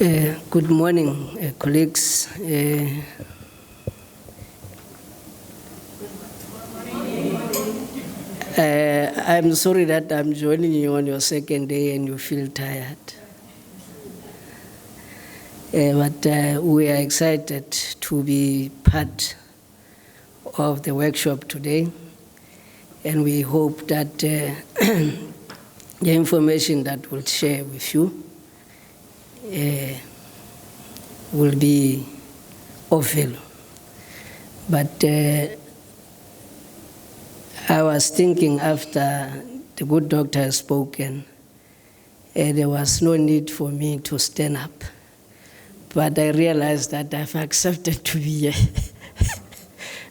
Good morning, colleagues. I'm sorry that I'm joining you on your second day and you feel tired. But we are excited to be part of the workshop today, and we hope that the information that we'll share with you will be of value. But I was thinking after the good doctor has spoken, there was no need for me to stand up. But I realized that I've accepted to be here.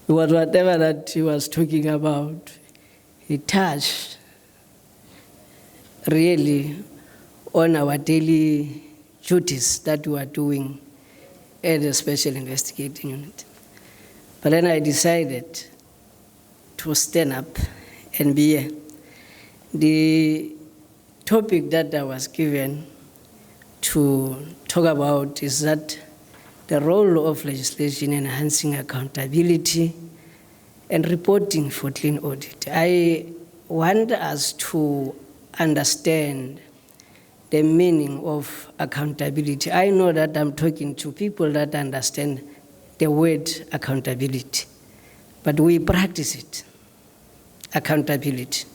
Because whatever that he was talking about, he touched really on our daily duties that we are doing at the Special Investigating Unit. But then I decided to stand up and be here. The topic that I was given to talk about is that the role of legislation in enhancing accountability and reporting for clean audit. I want us to understand the meaning of accountability. I know that I'm talking to people that understand the word accountability, but we practice it, accountability.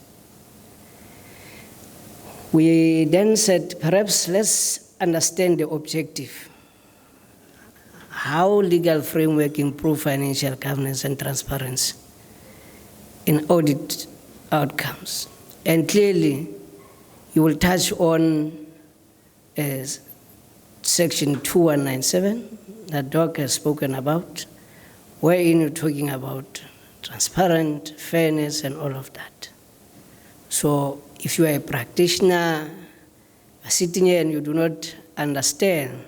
We then said, perhaps let's understand the objective. How legal framework improve financial governance and transparency in audit outcomes. And clearly, you will touch on section 2197 that Doc has spoken about, wherein you're talking about transparent, fairness, and all of that. So if you are a practitioner, sitting here and you do not understand,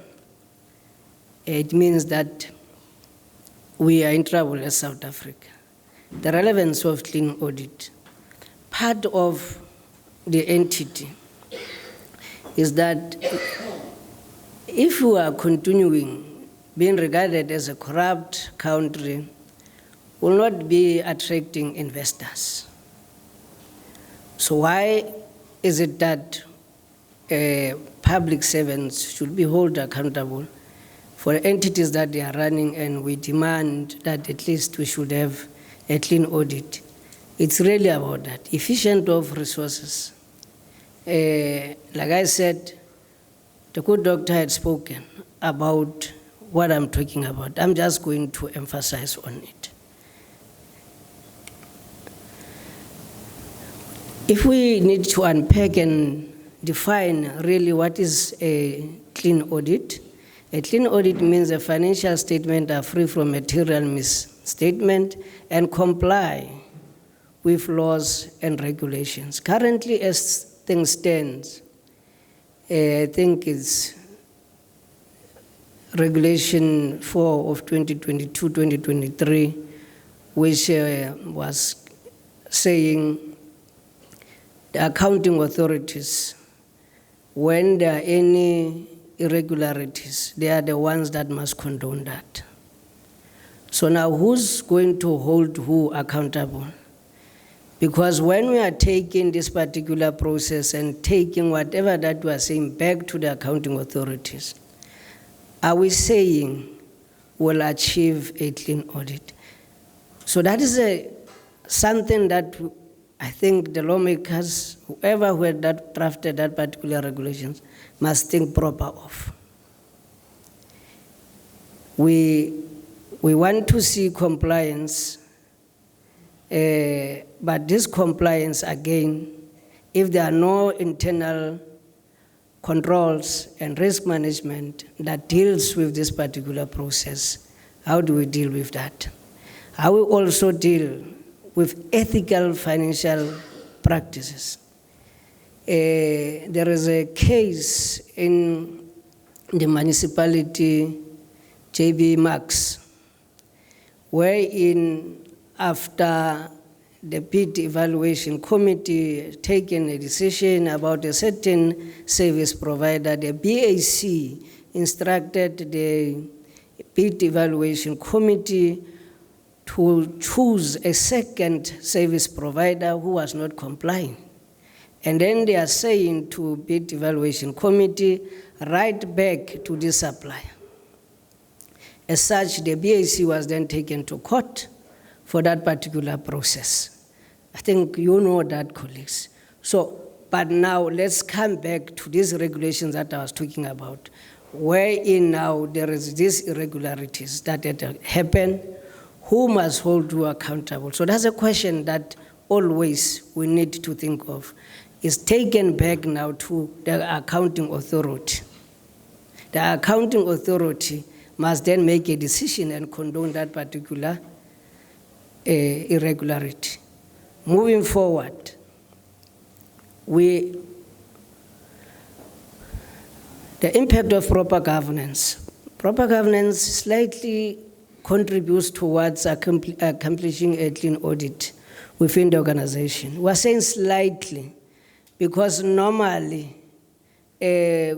it means that we are in trouble as South Africa. The relevance of clean audit, part of the entity is that if we are continuing being regarded as a corrupt country, will not be attracting investors. So why is it that public servants should be held accountable for entities that they are running, and we demand that at least we should have a clean audit? It's really about that, efficient of resources. Like I said, the good doctor had spoken about what I'm talking about. I'm just going to emphasize on it. If we need to unpack and define really what is a clean audit means a financial statement are free from material misstatement and comply with laws and regulations. Currently, as things stand, I think it's Regulation 4 of 2022-2023, which was saying the accounting authorities, when there are any irregularities, they are the ones that must condone that. So now who's going to hold who accountable? Because when we are taking this particular process and taking whatever that we are saying back to the accounting authorities, are we saying we'll achieve a clean audit? So that is something that I think the lawmakers, whoever who had that drafted that particular regulations, must think proper of. We want to see compliance, but this compliance, again, if there are no internal controls and risk management that deals with this particular process, how do we deal with that? How we also deal with ethical financial practices. There is a case in the municipality, JB Max, wherein after the PIT evaluation committee taken a decision about a certain service provider, the BAC instructed the bid evaluation committee to choose a second service provider who was not complying. And then they are saying to bid evaluation committee, write back to the supplier. As such, the BAC was then taken to court for that particular process. I think you know that, colleagues. So, but now let's come back to these regulations that I was talking about, wherein now there is these irregularities that had happened. Who must hold you accountable? So that's a question that always we need to think of. Is taken back now to the accounting authority. The accounting authority must then make a decision and condone that particular irregularity. Moving forward, the impact of proper governance. Proper governance slightly contributes towards accomplishing a clean audit within the organization. We're saying slightly because normally a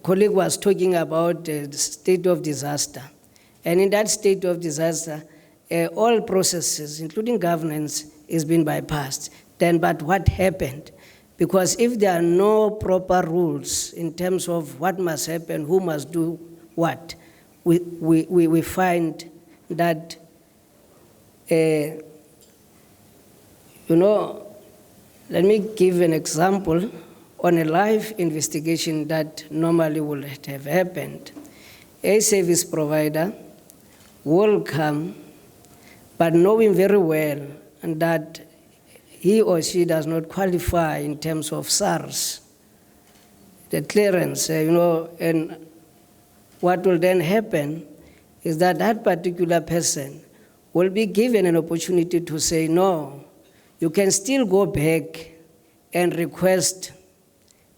colleague was talking about the state of disaster. And in that state of disaster, all processes, including governance, is being bypassed. Then, but what happened? Because if there are no proper rules in terms of what must happen, who must do what, we find that, let me give an example on a live investigation that normally would have happened. A service provider will come, but knowing very well that he or she does not qualify in terms of SARS, the clearance, and what will then happen is that that particular person will be given an opportunity to say, no, you can still go back and request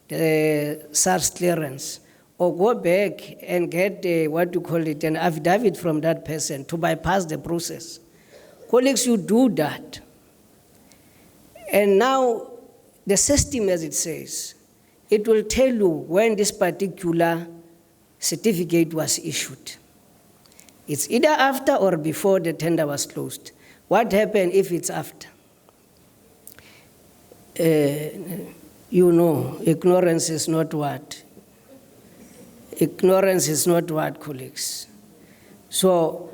the SARS clearance, or go back and get an affidavit from that person to bypass the process. Colleagues, you do that. And now the system, as it says, it will tell you when this particular certificate was issued. It's either after or before the tender was closed. What happened if it's after? Ignorance is not what? Ignorance is not what, colleagues. So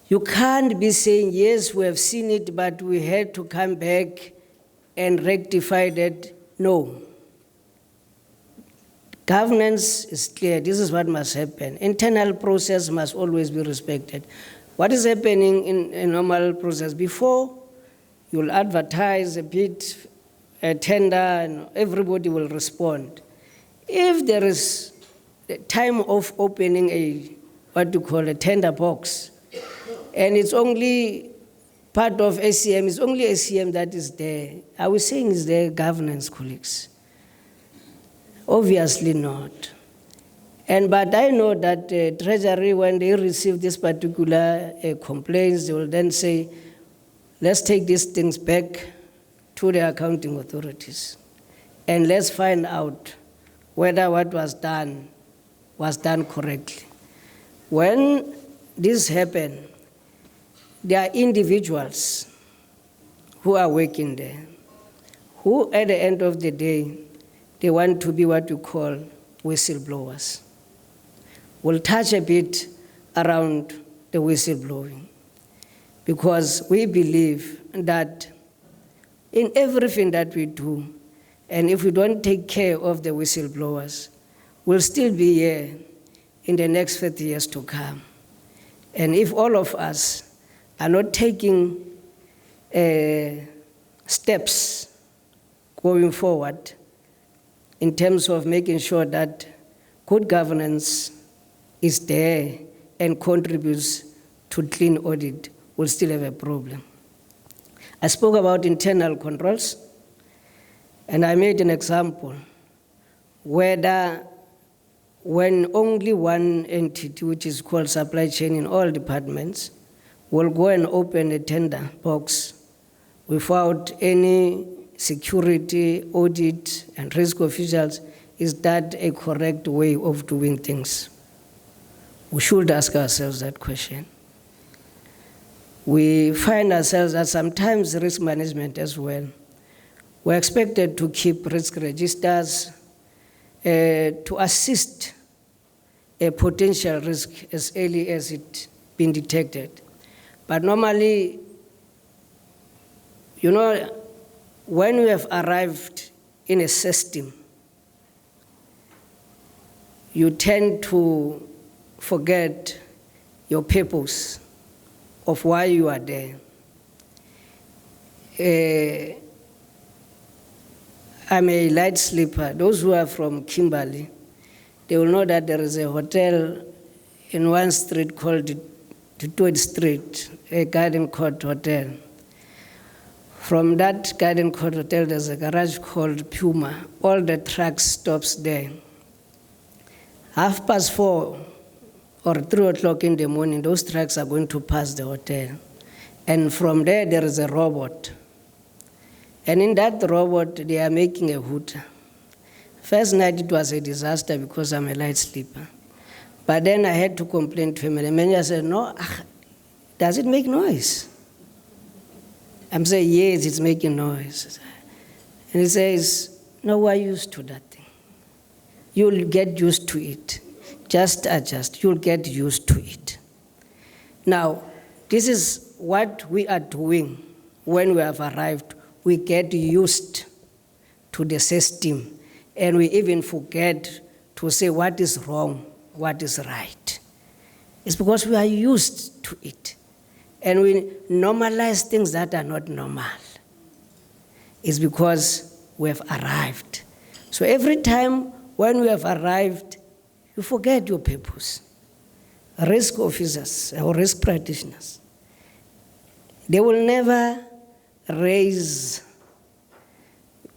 you can't be saying, yes, we have seen it, but we had to come back and rectify that. No. Governance is clear. This is what must happen. Internal process must always be respected. What is happening in a normal process? Before, you'll advertise a bid, a tender, and everybody will respond. If there is a time of opening a tender box, and it's only part of ACM, it's only ACM that is there, are we saying is there governance, colleagues? Obviously not. But I know that Treasury, when they receive this particular complaints, they will then say, let's take these things back to the accounting authorities, and let's find out whether what was done correctly. When this happened, there are individuals who are working there, who at the end of the day, they want to be what you call whistleblowers. We'll touch a bit around the whistleblowing, because we believe that in everything that we do, and if we don't take care of the whistleblowers, we'll still be here in the next 30 years to come. And if all of us are not taking steps going forward in terms of making sure that good governance is there and contributes to clean audit, we'll still have a problem. I spoke about internal controls, and I made an example whether when only one entity, which is called supply chain in all departments, will go and open a tender box without any security, audit, and risk officials, is that a correct way of doing things? We should ask ourselves that question. We find ourselves that sometimes risk management as well. We're expected to keep risk registers to assist a potential risk as early as it's been detected. But normally, when we have arrived in a system, you tend to forget your purpose of why you are there. I'm a light sleeper. Those who are from Kimberley, they will know that there is a hotel in one street called Tutuid Street, a Garden Court Hotel. From that Garden Court Hotel, there's a garage called Puma. All the trucks stops there. 4:30 or 3 o'clock in the morning, those trucks are going to pass the hotel. And from there is a robot. And in that robot, they are making a hooter. First night, it was a disaster because I'm a light sleeper. But then I had to complain to him, and the manager said, no, does it make noise? I'm saying, yes, it's making noise. And he says, no, we're used to that thing. You'll get used to it. Just adjust. You'll get used to it. Now, this is what we are doing when we have arrived. We get used to the system, and we even forget to say what is wrong, what is right. It's because we are used to it, and we normalize things that are not normal. It's because we have arrived. So every time when we have arrived, you forget your purpose. Risk officers or risk practitioners, they will never raise,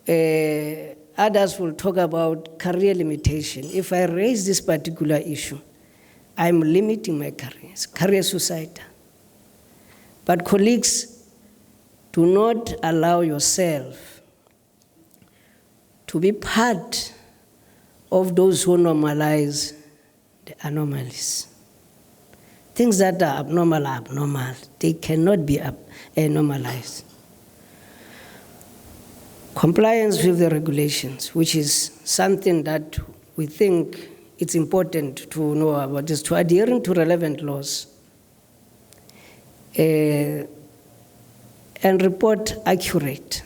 others will talk about career limitation. If I raise this particular issue, I'm limiting my career suicide. But colleagues, do not allow yourself to be part of those who normalize the anomalies. Things that are abnormal are abnormal. They cannot be normalized. Compliance with the regulations, which is something that we think it's important to know about, is to adhering to relevant laws and report accurate.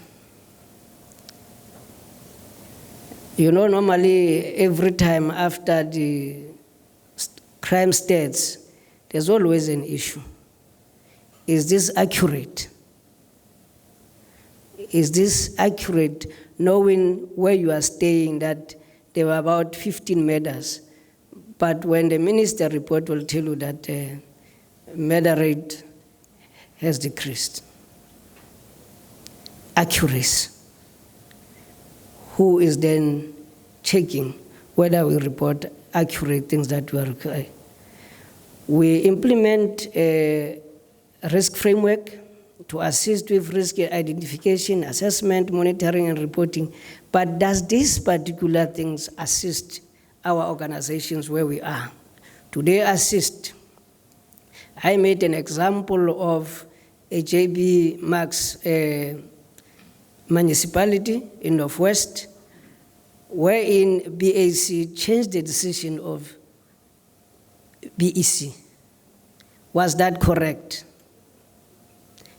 Normally every time after the crime states, there's always an issue. Is this accurate? Is this accurate, knowing where you are staying, that there were about 15 murders, but when the minister report will tell you that the murder rate has decreased? Accuracy. Who is then checking whether we report accurate things that we are requiring? We implement a risk framework to assist with risk identification, assessment, monitoring, and reporting. But does these particular things assist our organizations where we are? Do they assist? I made an example of a JB Max municipality in Northwest, wherein BAC changed the decision of BEC. Was that correct?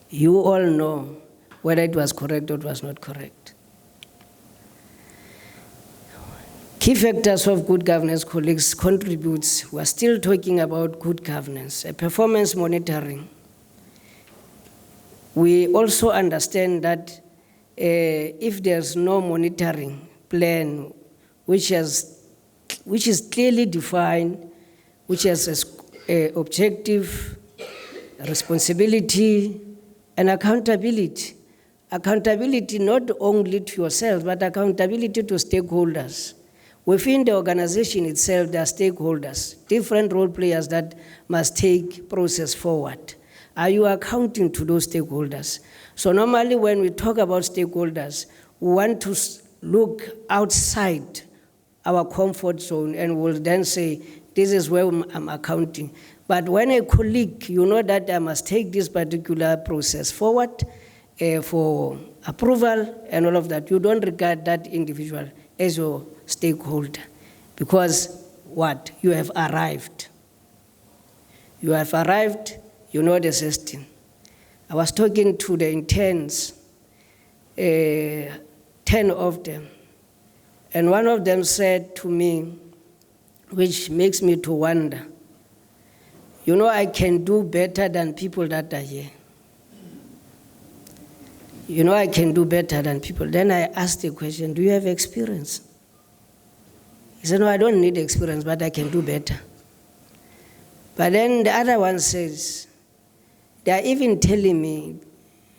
You all know whether it was correct or it was not correct. Key factors of good governance, colleagues, contributes. We're still talking about good governance, performance monitoring. We also understand that if there's no monitoring plan which is clearly defined, which has objective, responsibility, and accountability. Accountability not only to yourself, but accountability to stakeholders. Within the organization itself, there are stakeholders, different role players that must take process forward. Are you accounting to those stakeholders? So normally when we talk about stakeholders, we want to look outside our comfort zone and will then say, this is where I'm accounting. But when a colleague, you know that I must take this particular process forward for approval and all of that, you don't regard that individual as your stakeholder. Because what? You have arrived. You have arrived, you know the system. I was talking to the interns, 10 of them, and one of them said to me, which makes me to wonder, you know, I can do better than people that are here. You know, I can do better than people. Then I asked the question, do you have experience? He said, no, I don't need experience, but I can do better. But then the other one says, they are even telling me,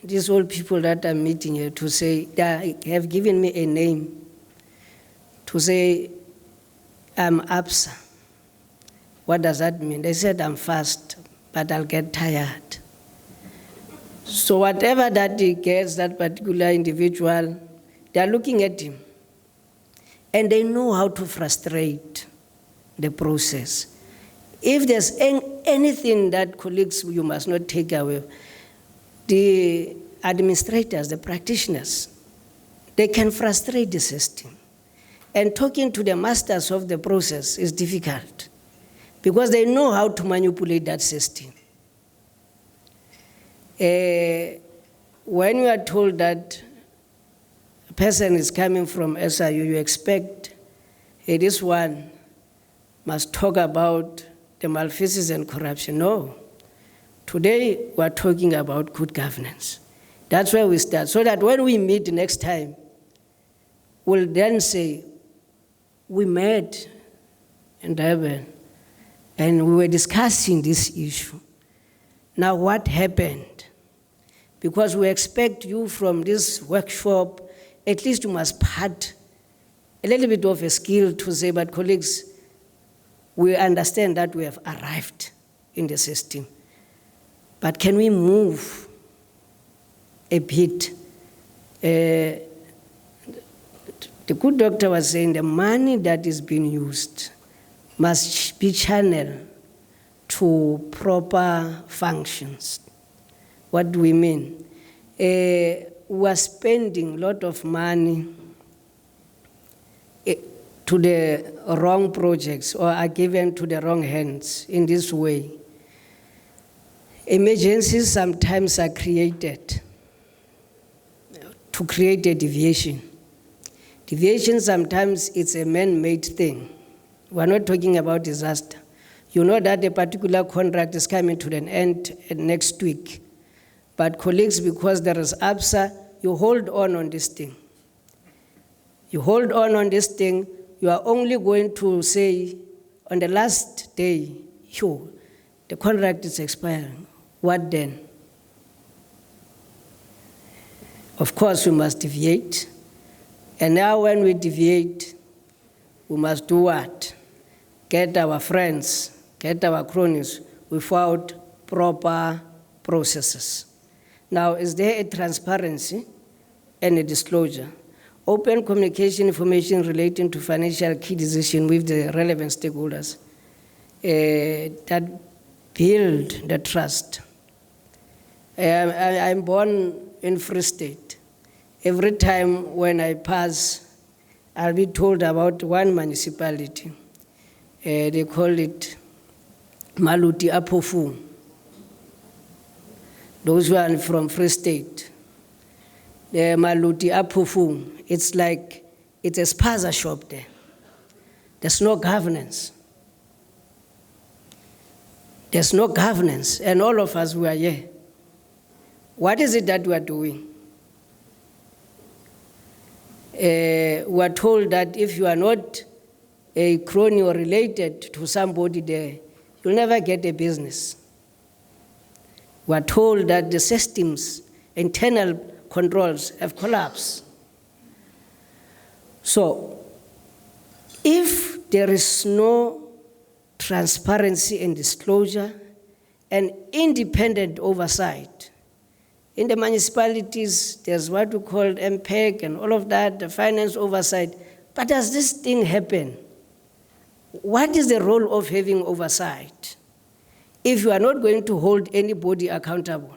these old people that I'm meeting here, to say, they have given me a name, to say, I'm ABSA. What does that mean? They said, I'm fast, but I'll get tired. So whatever that he gets, that particular individual, they are looking at him. And they know how to frustrate the process. If there's anything that colleagues you must not take away, the administrators, the practitioners, they can frustrate the system. And talking to the masters of the process is difficult because they know how to manipulate that system. When you are told that a person is coming from SIU, you expect this one must talk about the malfeasance and corruption. No. Today, we're talking about good governance. That's where we start. So that when we meet next time, we'll then say, we met in Durban, and we were discussing this issue. Now, what happened? Because we expect you from this workshop, at least you must part a little bit of a skill to say, but colleagues, we understand that we have arrived in the system. But can we move a bit? The good doctor was saying the money that is being used must be channeled to proper functions. What do we mean? We are spending a lot of money to the wrong projects or are given to the wrong hands in this way. Emergencies sometimes are created to create a deviation. Deviation sometimes it's a man-made thing. We're not talking about disaster. You know that a particular contract is coming to an end next week. But colleagues, because there is ABSA, you hold on this thing. You hold on this thing, you are only going to say on the last day, the contract is expiring. What then? Of course, we must deviate. And now when we deviate, we must do what? Get our friends, get our cronies without proper processes. Now, is there a transparency and a disclosure? Open communication information relating to financial key decisions with the relevant stakeholders that build the trust. I'm born in Free State. Every time when I pass, I'll be told about one municipality. They call it Maluti Apofu. Those who are from Free State. The Maluti Apofu, it's like, it's a spaza shop there. There's no governance. There's no governance, and all of us, we are here. What is it that we are doing? We are told that if you are not a crony or related to somebody there, you'll never get a business. We are told that the systems, internal controls have collapsed. So, if there is no transparency and disclosure and independent oversight, in the municipalities, there's what we call MPEG and all of that, the finance oversight, But does this thing happen? What is the role of having oversight if you are not going to hold anybody accountable?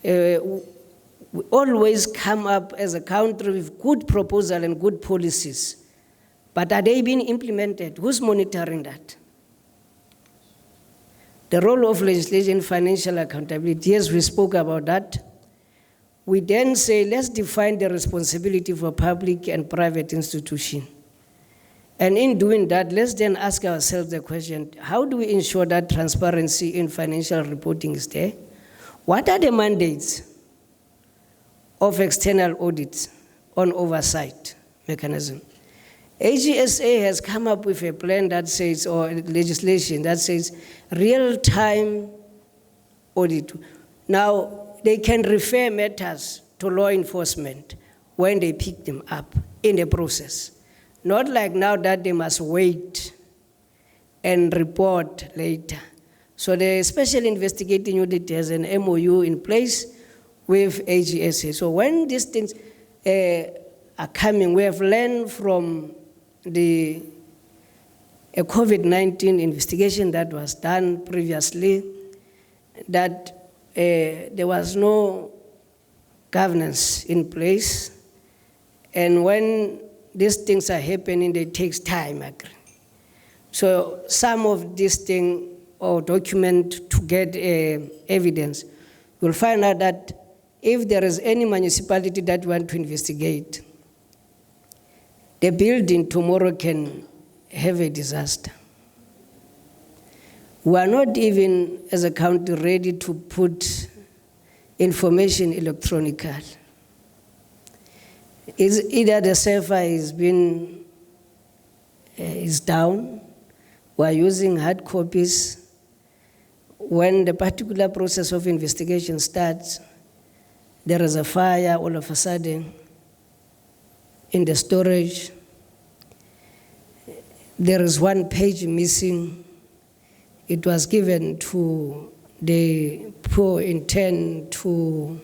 We always come up as a country with good proposals and good policies, but are they being implemented? Who's monitoring that? The role of legislation in financial accountability, yes, we spoke about that. We then say, let's define the responsibility for public and private institutions. And in doing that, let's then ask ourselves the question, how do we ensure that transparency in financial reporting is there? What are the mandates of external audits on oversight mechanism? AGSA has come up with a plan that says, or legislation that says, real-time audit. Now, they can refer matters to law enforcement when they pick them up in the process. Not like now that they must wait and report later. So the Special Investigating Unit has an MOU in place with AGSA. So when these things are coming, we have learned from the COVID-19 investigation that was done previously that there was no governance in place. And when these things are happening, it takes time. So some of these things or document to get evidence, you'll find out that if there is any municipality that want to investigate, the building tomorrow can have a disaster. We are not even, as a county, ready to put information electronically. Either the server is down, we are using hard copies. When the particular process of investigation starts, there is a fire all of a sudden in the storage. There is one page missing. It was given to the poor intent to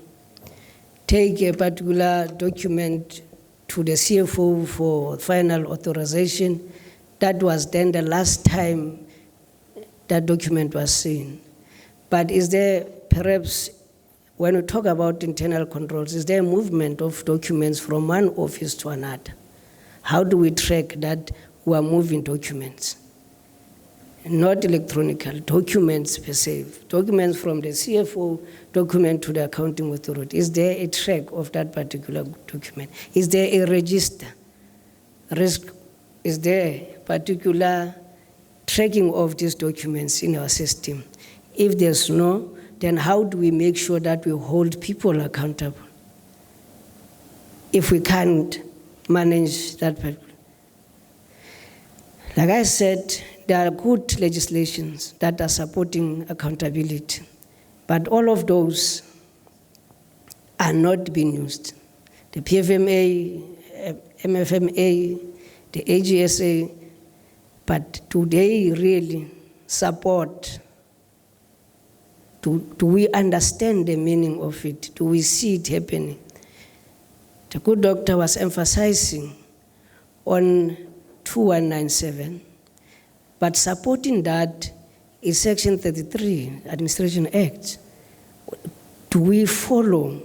take a particular document to the CFO for final authorization. That was then the last time that document was seen. But is there perhaps, when we talk about internal controls, is there a movement of documents from one office to another? How do we track that we are moving documents? Not electronical, documents per se, documents from the CFO, document to the accounting authority. Is there a track of that particular document? Is there a register? Is there particular tracking of these documents in our system? If there's no, then how do we make sure that we hold people accountable if we can't manage that particular? Like I said, there are good legislations that are supporting accountability, but all of those are not being used. The PFMA, MFMA, the AGSA, but do they really support? Do we understand the meaning of it? Do we see it happening? The good doctor was emphasizing on 2197, but supporting that is Section 33, Administration Act. Do we follow,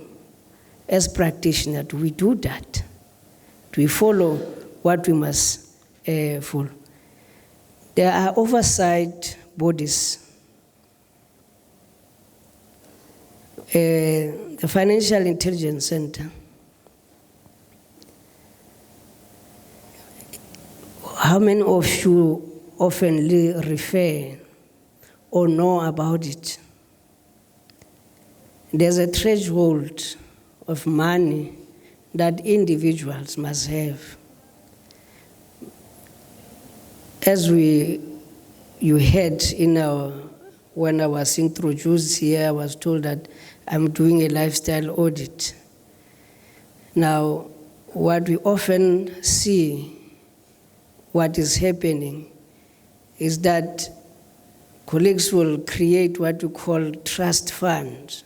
as practitioners, do we do that? Do we follow what we must follow? There are oversight bodies. The Financial Intelligence Center. How many of you often refer or know about it? There's a threshold of money that individuals must have. As you heard when I was introduced here, I was told that I'm doing a lifestyle audit. Now, what we often see, what is happening, is that colleagues will create what we call trust funds.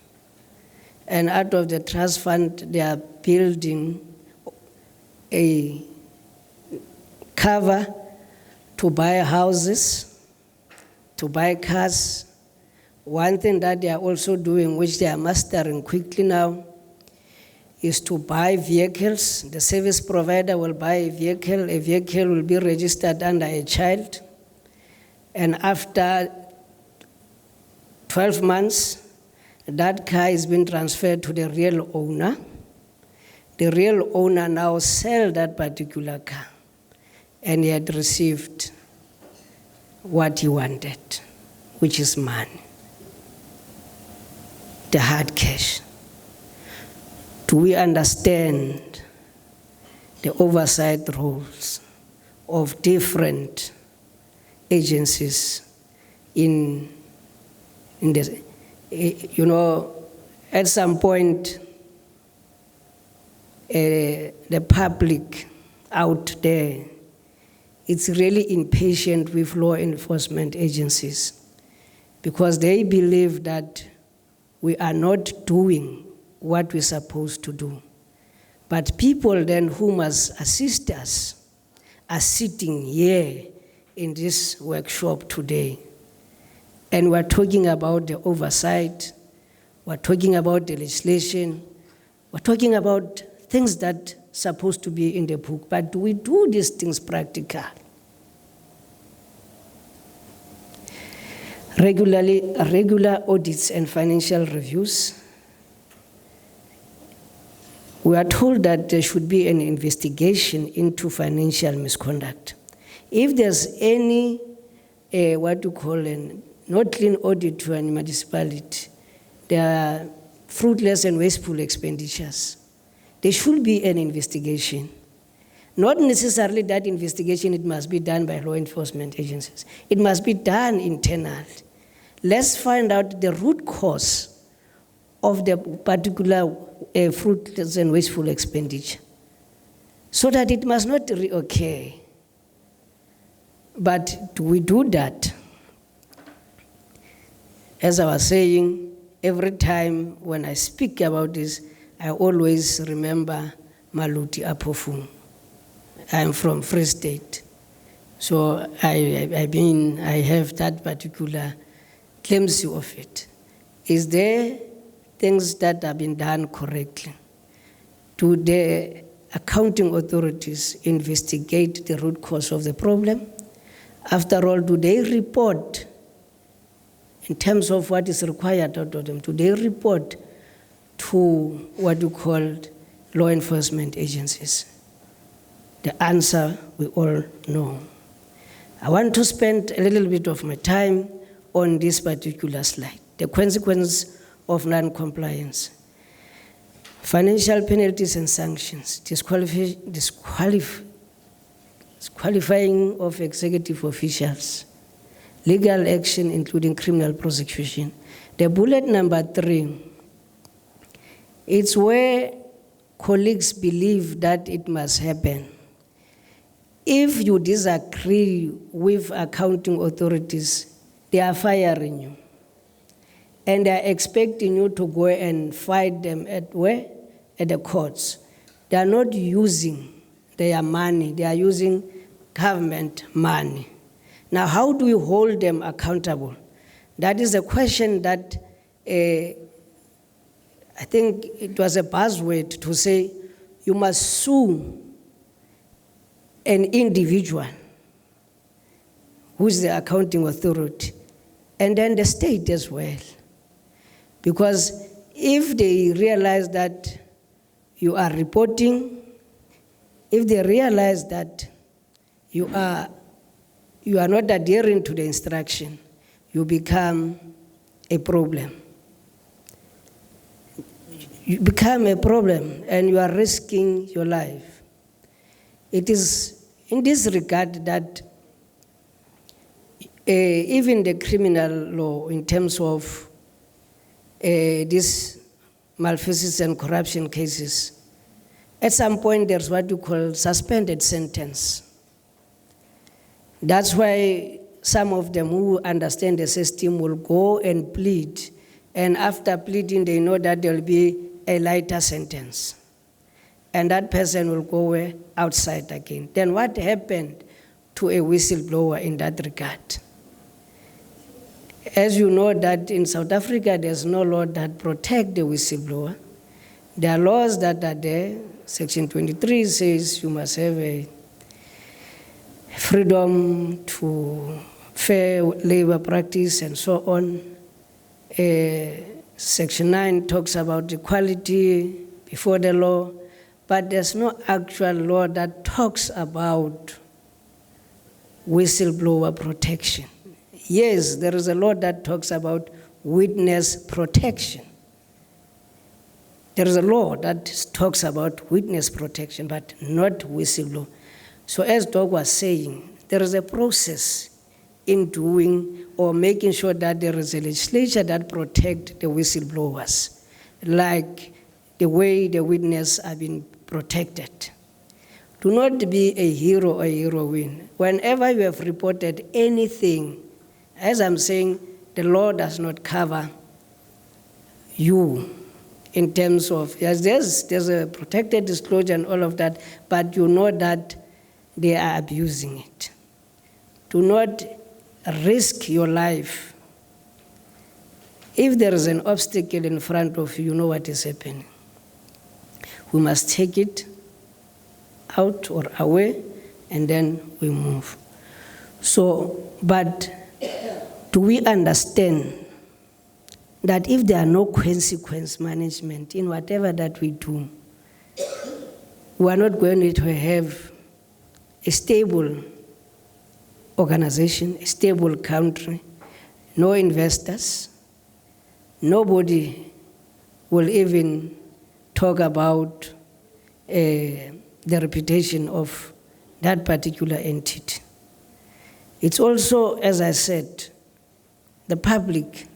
And out of the trust fund, they are building a cover to buy houses, to buy cars. One thing that they are also doing, which they are mastering quickly now, is to buy vehicles. The service provider will buy a vehicle will be registered under a child, and after 12 months, that car is being transferred to the real owner. The real owner now sells that particular car, and he had received what he wanted, which is money, the hard cash. Do we understand the oversight roles of different agencies in this? At some point, the public out there, it's really impatient with law enforcement agencies because they believe that we are not doing what we're supposed to do. But people then who must assist us are sitting here in this workshop today. And we're talking about the oversight, we're talking about the legislation, we're talking about things that are supposed to be in the book. But do we do these things practical? Regular audits and financial reviews. We are told that there should be an investigation into financial misconduct. If there's any, not clean audit to a municipality, there are fruitless and wasteful expenditures, there should be an investigation. Not necessarily that investigation, it must be done by law enforcement agencies. It must be done internally. Let's find out the root cause of the particular fruitless and wasteful expenditure, so that it must not reoccur. But do we do that? As I was saying, every time when I speak about this, I always remember Maluti Apofu. I'm from Free State. So I have that particular glimpse of it. Is there things that have been done correctly? Do the accounting authorities investigate the root cause of the problem? After all, do they report in terms of what is required out of them? Do they report to what you call law enforcement agencies? The answer we all know. I want to spend a little bit of my time on this particular slide, the consequence of non-compliance. Financial penalties and sanctions, disqualifying of executive officials, legal action including criminal prosecution. The bullet number 3, it's where colleagues believe that it must happen. If you disagree with accounting authorities, they are firing you. And they are expecting you to go and fight them at where? At the courts. They are not using their money, they are using government money. Now, how do you hold them accountable? That is a question that I think it was a buzzword to say you must sue an individual who is the accounting authority, and then the state as well. Because if they realize that you are reporting, if they realize that you are not adhering to the instruction, you become a problem. You become a problem and you are risking your life. It is in this regard that even the criminal law, in terms of these malfeasance and corruption cases, at some point there's what you call suspended sentence. That's why some of them who understand the system will go and plead, and after pleading they know that there will be a lighter sentence. and that person will go where? Outside again. Then what happened to a whistleblower in that regard? As you know that in South Africa, there's no law that protects the whistleblower. There are laws that are there. Section 23 says you must have a freedom to fair labor practice and so on. Section 9 talks about equality before the law, but there's no actual law that talks about whistleblower protection. Yes, there is a law that talks about witness protection. There is a law that talks about witness protection, but not whistleblower. So as Doug was saying, there is a process in doing or making sure that there is a legislature that protects the whistleblowers, like the way the witnesses are being protected. Do not be a hero or a heroine. Whenever you have reported anything, as I'm saying, the law does not cover you in terms of, yes, there's a protected disclosure and all of that, but you know that they are abusing it. Do not risk your life. If there is an obstacle in front of you, you know what is happening. We must take it out or away, and then we move. So, but do we understand that if there are no consequence management in whatever that we do, we are not going to have a stable organization, a stable country, no investors, nobody will even talk about the reputation of that particular entity. It's also, as I said, the public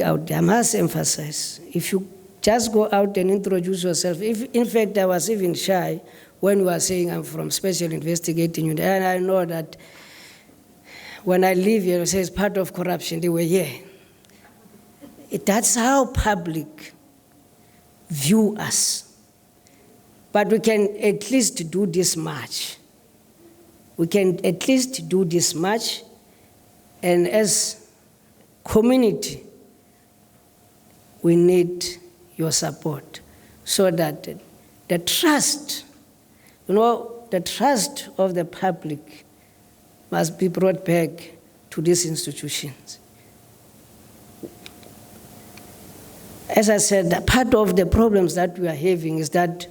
out there, I must emphasize, if you just go out and introduce yourself, in fact, I was even shy when you were saying I'm from Special Investigating Unit, and I know that when I leave here, it says part of corruption, they were here. That's how public view us. But we can at least do this much. We can at least do this much, and as community, we need your support so that the trust, the trust of the public must be brought back to these institutions. As I said, part of the problems that we are having is that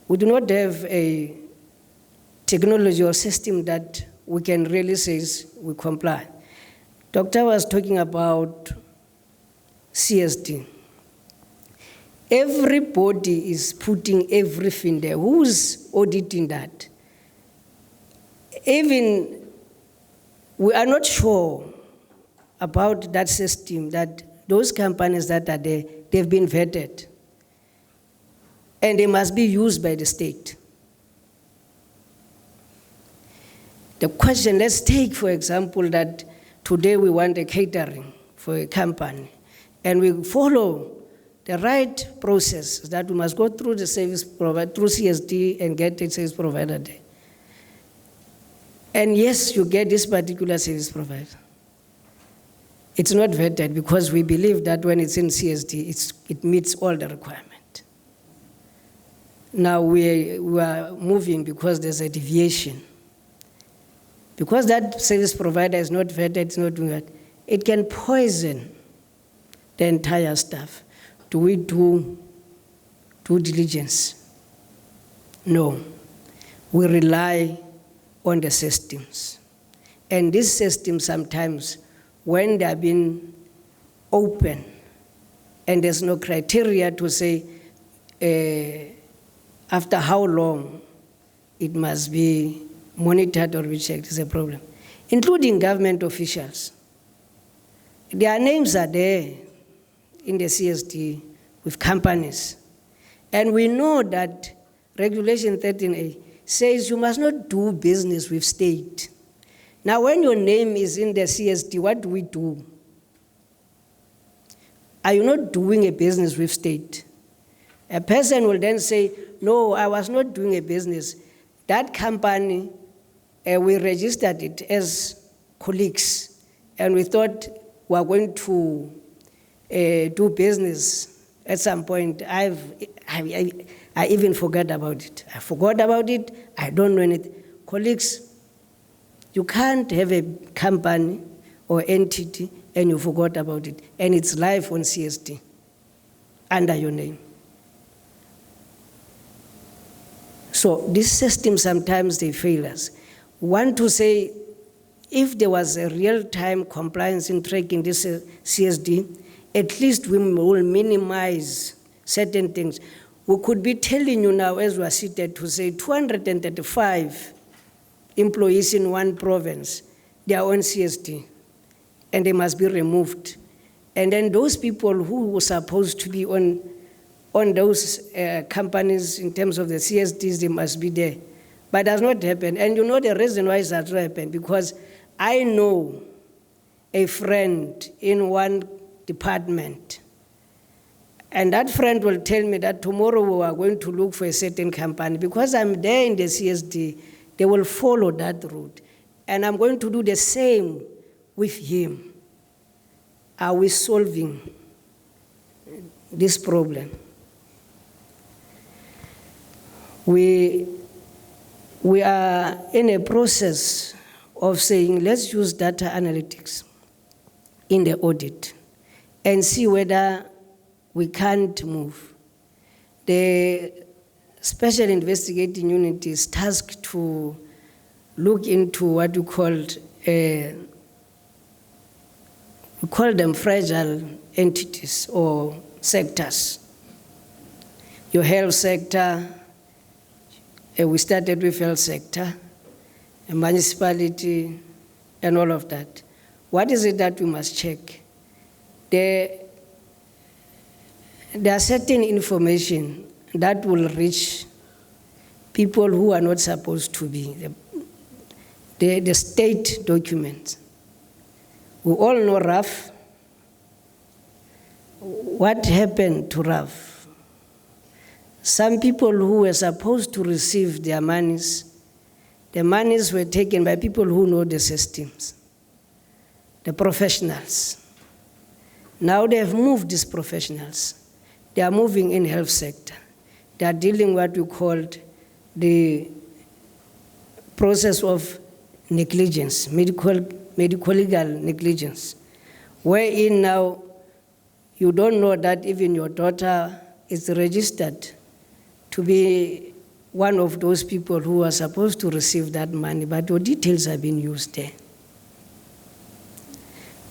we do not have a technology or system that we can really say we comply. Doctor was talking about CSD. Everybody is putting everything there. Who's auditing that? Even we are not sure about that system, that those companies that are there, they've been vetted. And they must be used by the state. The question, let's take, for example, that today we want a catering for a company, and we follow the right process that we must go through the service provider, through CSD, and get a service provider there. And yes, you get this particular service provider. It's not vetted because we believe that when it's in CSD, it meets all the requirements. Now we are moving because there's a deviation. Because that service provider is not vetted, it's not doing that, it can poison the entire staff. Do we do due diligence? No. We rely on the systems. And these systems sometimes, when they are being open and there's no criteria to say after how long it must be monitored or rechecked, is a problem, including government officials. Their names are there in the CSD with companies. And we know that Regulation 13A says you must not do business with state. Now, when your name is in the CSD, what do we do? Are you not doing a business with state? A person will then say, no, I was not doing a business. That company, we registered it as colleagues, and we thought we were going to do business at some point. I even forgot about it. I forgot about it. I don't know anything. Colleagues, you can't have a company or entity and you forgot about it, and it's live on CSD under your name. So this system, sometimes they fail us. We want to say, if there was a real-time compliance in tracking this CSD, at least we will minimize certain things. We could be telling you now, as we are seated, to say 235 employees in one province, they are on CSD, and they must be removed. And then those people who were supposed to be on those companies in terms of the CSDs, they must be there. But it does not happen. And you know the reason why it does not happen, because I know a friend in one department, and that friend will tell me that tomorrow we are going to look for a certain company. Because I'm there in the CSD, they will follow that route. And I'm going to do the same with him. Are we solving this problem? We are in a process of saying, let's use data analytics in the audit and see whether we can't move. The Special Investigating Unit is tasked to look into what we call them fragile entities or sectors. Your health sector, we started with health sector, a municipality, and all of that. What is it that we must check? There are certain information that will reach people who are not supposed to be, the state documents. We all know RAF. What happened to RAF? Some people who were supposed to receive their monies, the monies were taken by people who know the systems, the professionals. Now they have moved these professionals. They are moving in health sector. They are dealing what we called the process of negligence, medical legal negligence, wherein now you don't know that even your daughter is registered to be one of those people who are supposed to receive that money, but your details have been used there.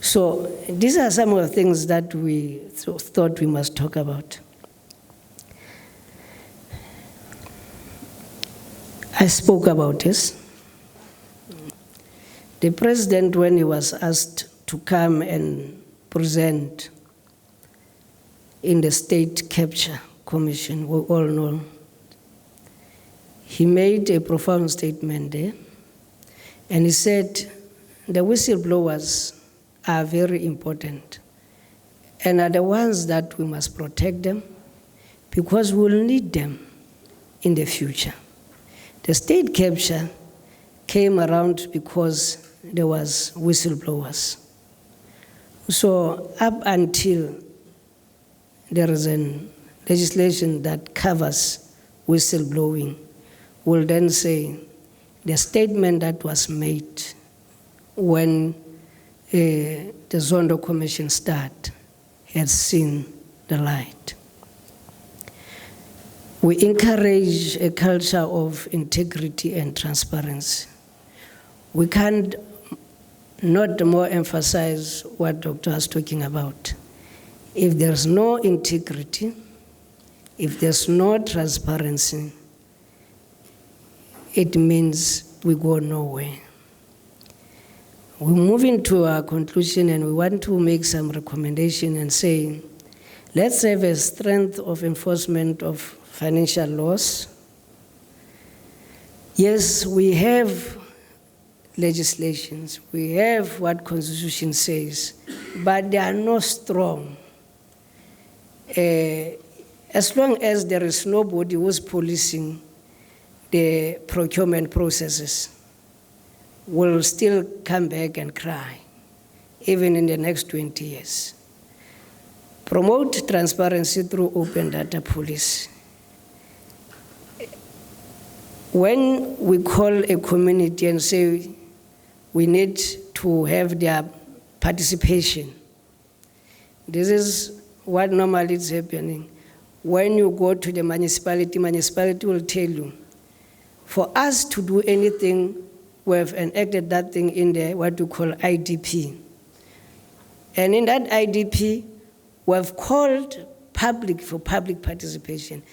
So these are some of the things that we thought we must talk about. I spoke about this. The president, when he was asked to come and present in the State Capture Commission, we all know, he made a profound statement there, and he said the whistleblowers are very important and are the ones that we must protect them because we'll need them in the future. The state capture came around because there was whistleblowers. So up until there is a legislation that covers whistleblowing, we'll then say the statement that was made when the Zondo Commission started has seen the light. We encourage a culture of integrity and transparency. We can't not more emphasize what Dr. was talking about. If there's no integrity, if there's no transparency, it means we go nowhere. We move into our conclusion and we want to make some recommendation and say, let's have a strength of enforcement of financial laws. Yes, we have legislations, we have what Constitution says, but they are not strong. As as long as there is nobody who's policing the procurement processes, we'll still come back and cry, even in the next 20 years. Promote transparency through open data policy. When we call a community and say we need to have their participation, this is what normally is happening. When you go to the municipality will tell you, for us to do anything, we have enacted that thing in the what we call IDP. And in that IDP, we have called public for public participation.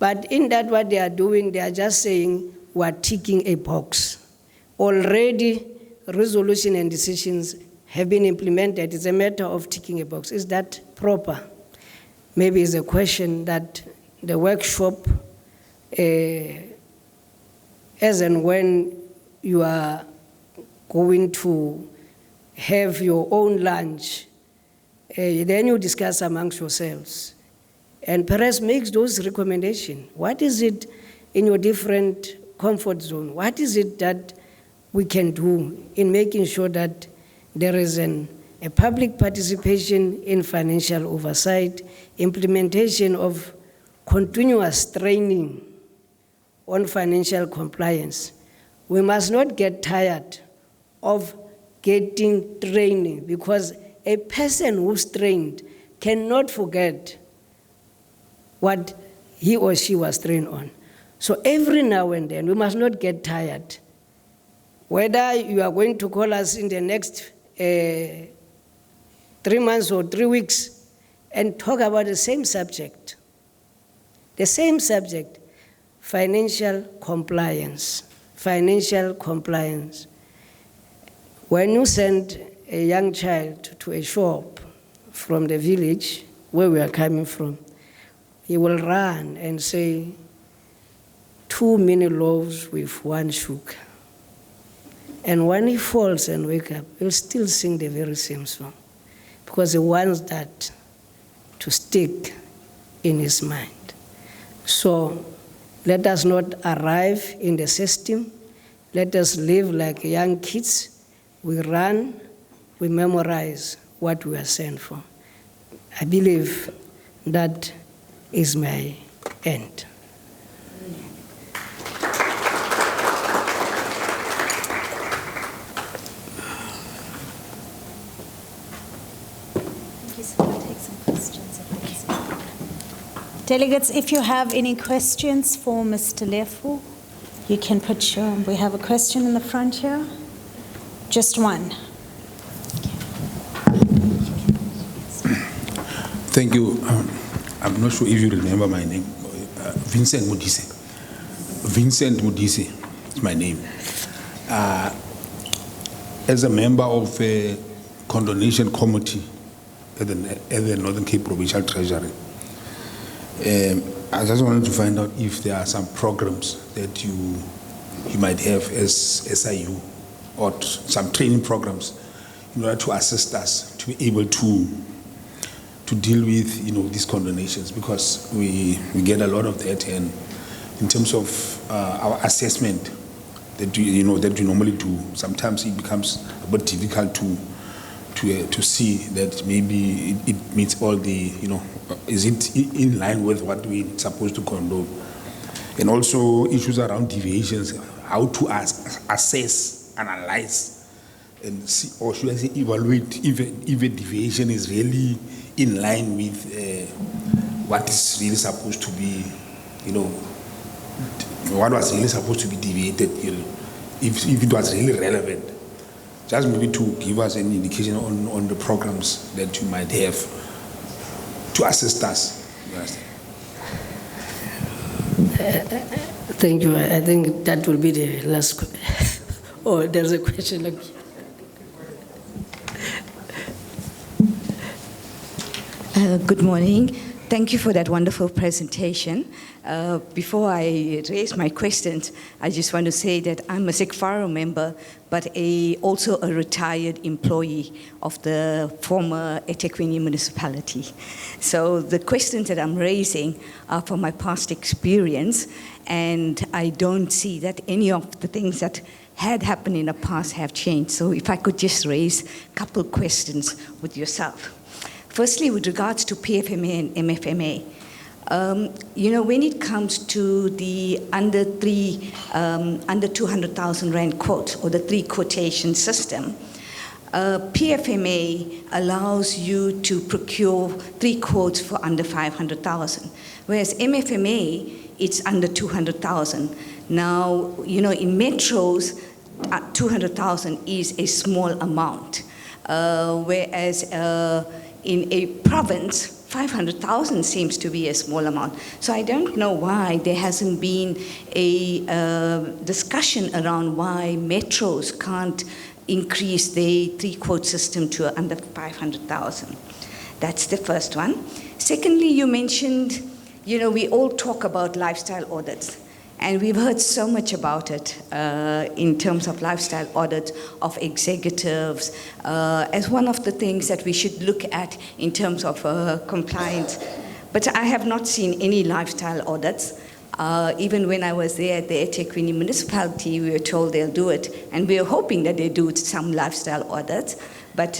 But in that, what they are doing, they are just saying, we are ticking a box. Already, resolution and decisions have been implemented. It's a matter of ticking a box. Is that proper? Maybe it's a question that the workshop, as and when you are going to have your own lunch, then you discuss amongst yourselves and perhaps makes those recommendations. What is it in your different comfort zone? What is it that we can do in making sure that there is a public participation in financial oversight, implementation of continuous training on financial compliance? We must not get tired of getting training, because a person who's trained cannot forget what he or she was trained on. So every now and then, we must not get tired. Whether you are going to call us in the next 3 months or 3 weeks and talk about the same subject, financial compliance. Financial compliance. When you send a young child to a shop from the village where we are coming from, he will run and say, 2 mini loaves with 1 sugar. And when he falls and wakes up, he'll still sing the very same song, because he wants that to stick in his mind. So let us not arrive in the system. Let us live like young kids. We run, we memorize what we are sent for. I believe that is my end. Thank you. So we'll take some questions. Delegates, if you have any questions for Mr. Lefu, you can put your, we have a question in the front here. Just one. Thank you. I'm not sure if you remember my name. Vincent Modise. Vincent Modise is my name. As a member of a condonation committee at the Northern Cape Provincial Treasury, I just wanted to find out if there are some programs that you might have as SIU, or some training programs in order to assist us to be able to deal with these condonations, because we get a lot of that, and in terms of our assessment that we normally do, sometimes it becomes a bit difficult to see that maybe it meets all the is it in line with what we're supposed to condone, and also issues around deviations, how to assess, analyze, and see, or should I say evaluate if a deviation is really in line with what is really supposed to be, what was really supposed to be deviated, if it was really relevant. Just maybe to give us an indication on the programs that you might have to assist us. Thank you. I think that will be the last question. Oh, there's a question. Good morning. Thank you for that wonderful presentation. Before I raise my questions, I just want to say that I'm a SICFARO member, but also a retired employee of the former eThekwini municipality. So the questions that I'm raising are from my past experience, and I don't see that any of the things that had happened in the past have changed. So if I could just raise a couple questions with yourself. Firstly, with regards to PFMA and MFMA, when it comes to the under 200,000 Rand quote, or the 3 quotation system, PFMA allows you to procure 3 quotes for under 500,000, whereas MFMA, it's under 200,000. Now, in metros, 200,000 is a small amount, whereas in a province, 500,000 seems to be a small amount. So I don't know why there hasn't been a discussion around why metros can't increase the 3-quote system to under 500,000. That's the first one. Secondly, you mentioned, we all talk about lifestyle audits. And we've heard so much about it in terms of lifestyle audit of executives as one of the things that we should look at in terms of compliance. But I have not seen any lifestyle audits. Even when I was there at the eThekwini municipality, we were told they'll do it. And we were hoping that they do some lifestyle audits, but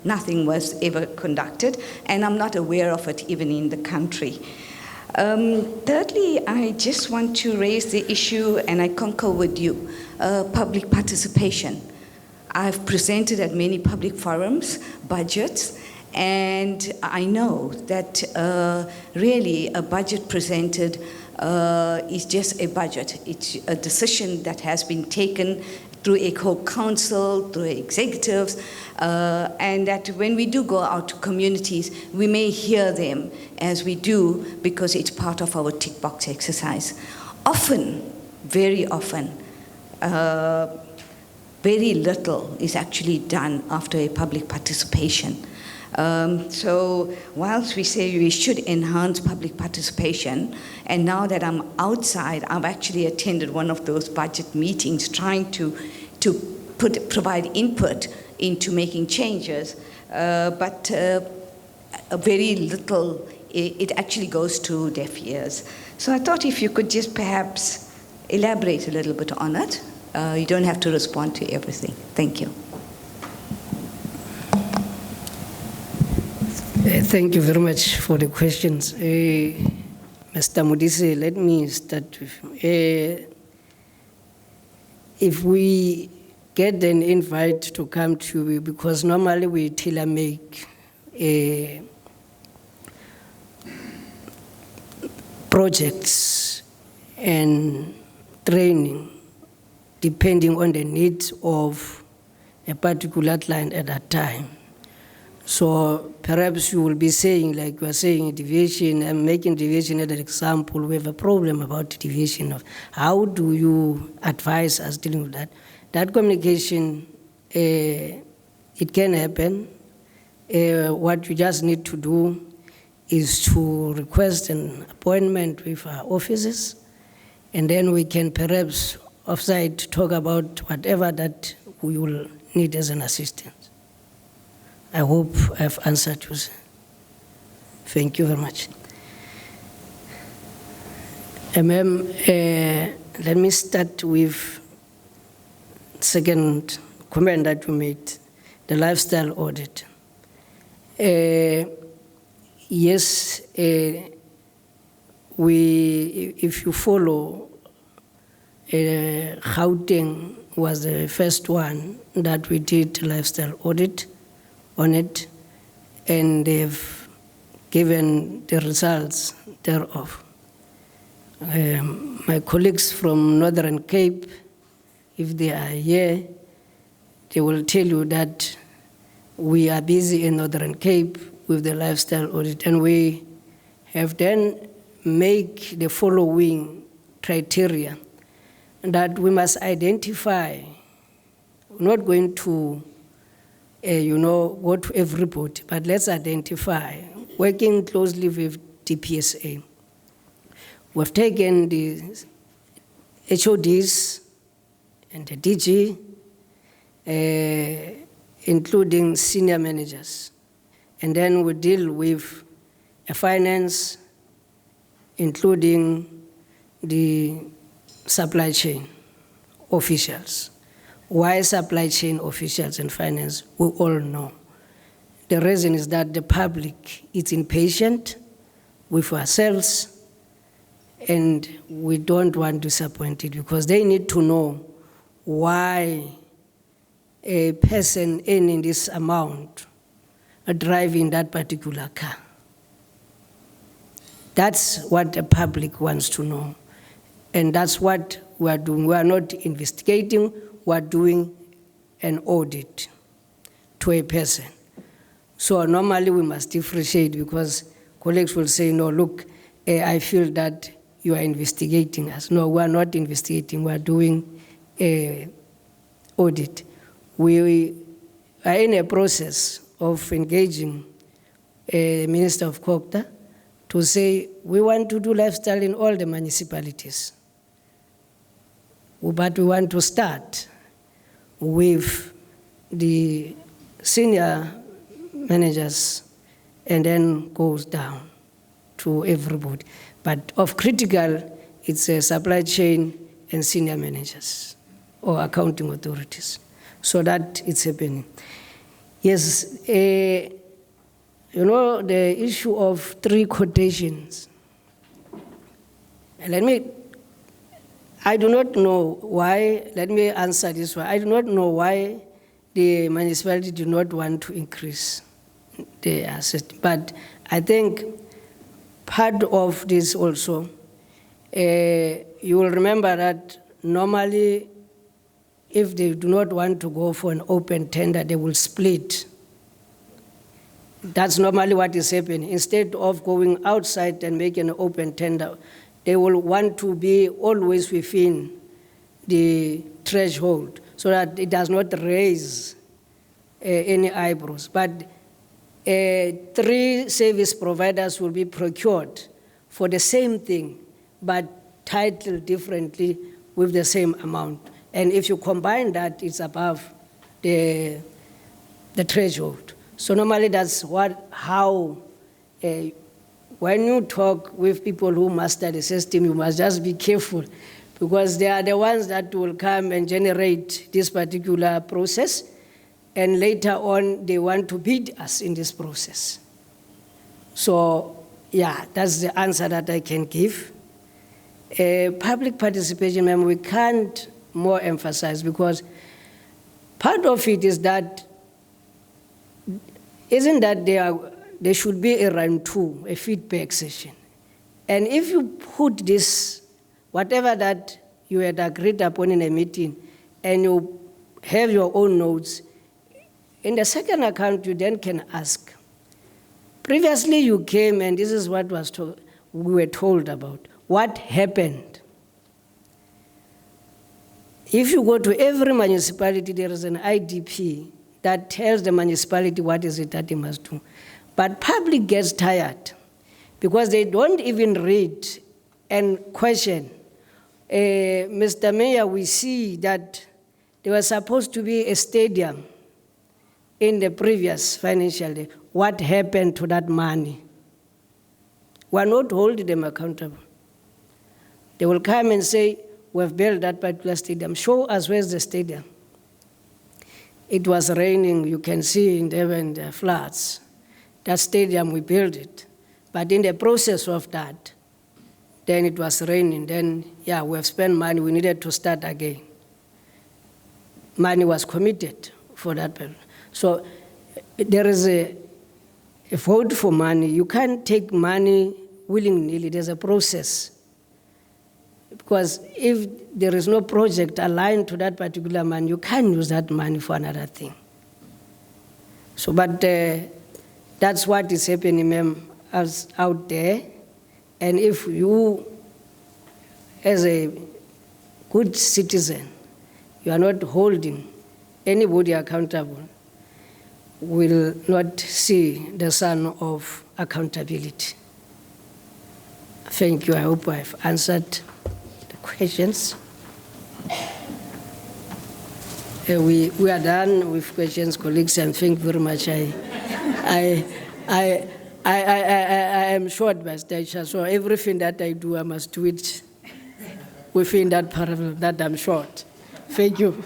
nothing was ever conducted. And I'm not aware of it even in the country. Thirdly, I just want to raise the issue, and I concur with you, public participation. I've presented at many public forums, budgets, and I know that really a budget presented is just a budget. It's a decision that has been taken through a whole council, through executives, and that when we do go out to communities, we may hear them as we do because it's part of our tick box exercise. Often, very often, very little is actually done after a public participation. So whilst we say we should enhance public participation, and now that I'm outside, I've actually attended one of those budget meetings trying to provide input into making changes, but very little, it actually goes to deaf ears. So I thought if you could just perhaps elaborate a little bit on it. You don't have to respond to everything. Thank you. Thank you very much for the questions. Mr. Modise, let me start with if we get an invite to come to you, because normally we tailor-make projects and training depending on the needs of a particular client at that time. So perhaps you will be saying, like you are saying, deviation, I'm making deviation as an example. We have a problem about deviation. Of how do you advise us dealing with that? That communication, it can happen. What you just need to do is to request an appointment with our offices, and then we can perhaps offsite talk about whatever that we will need as an assistance. I hope I've answered you. Thank you very much. Ma'am, let me start with second comment that you made, the lifestyle audit. Yes, if you follow, Gauteng was the first one that we did lifestyle audit on it, and they've given the results thereof. My colleagues from Northern Cape, if they are here, they will tell you that we are busy in Northern Cape with the lifestyle audit, and we have then make the following criteria that we must identify. We're not going to go to everybody, but let's identify, working closely with TPSA. We've taken the HODs and the DG, including senior managers. And then we deal with a finance, including the supply chain officials. Why supply chain officials and finance? We all know. The reason is that the public is impatient with ourselves, and we don't want to disappoint it because they need to know why a person earning this amount are driving that particular car. That's what the public wants to know. And that's what we are doing. We are not investigating, we are doing an audit to a person. So normally we must differentiate because colleagues will say, no, look, I feel that you are investigating us. No, we are not investigating, we are doing an audit. We are in a process of engaging a Minister of Kokta to say we want to do lifestyle in all the municipalities. But we want to start with the senior managers and then goes down to everybody. But of critical, it's a supply chain and senior managers or accounting authorities. So that it's happening. Yes, you know, the issue of 3 quotations. I do not know why, let me answer this one. I do not know why the municipality do not want to increase the asset. But I think part of this also, you will remember that normally if they do not want to go for an open tender, they will split. That's normally what is happening. Instead of going outside and making an open tender, they will want to be always within the threshold so that it does not raise any eyebrows. But 3 service providers will be procured for the same thing, but titled differently with the same amount. And if you combine that, it's above the threshold. So normally that's how when you talk with people who master the system, you must just be careful because they are the ones that will come and generate this particular process, and later on they want to beat us in this process. So yeah, that's the answer that I can give. Public participation, ma'am, we can't more emphasize because part of it is that, isn't that there should be a round 2, a feedback session. And if you put this, whatever that you had agreed upon in a meeting, and you have your own notes, in the second account you then can ask. Previously you came and this is what we were told about. What happened? If you go to every municipality, there is an IDP that tells the municipality what is it that they must do. But public gets tired because they don't even read and question. Mr. Mayor, we see that there was supposed to be a stadium in the previous financial year. What happened to that money? We are not holding them accountable. They will come and say, we've built that particular stadium. Show us where's the stadium. It was raining, you can see in the floods. That stadium, we built it. But in the process of that, then it was raining. Then, yeah, we have spent money, we needed to start again. Money was committed for that period. So there is a vote for money. You can't take money willingly, there's a process. Because if there is no project aligned to that particular money, you can't use that money for another thing. So, but that's what is happening, ma'am, out there. And if you, as a good citizen, you are not holding anybody accountable, will not see the sun of accountability. Thank you. I hope I've answered the questions. We are done with questions, colleagues, and thank you very much. I am short by stature, so everything that I do, I must do it within that paragraph that I'm short. Thank you.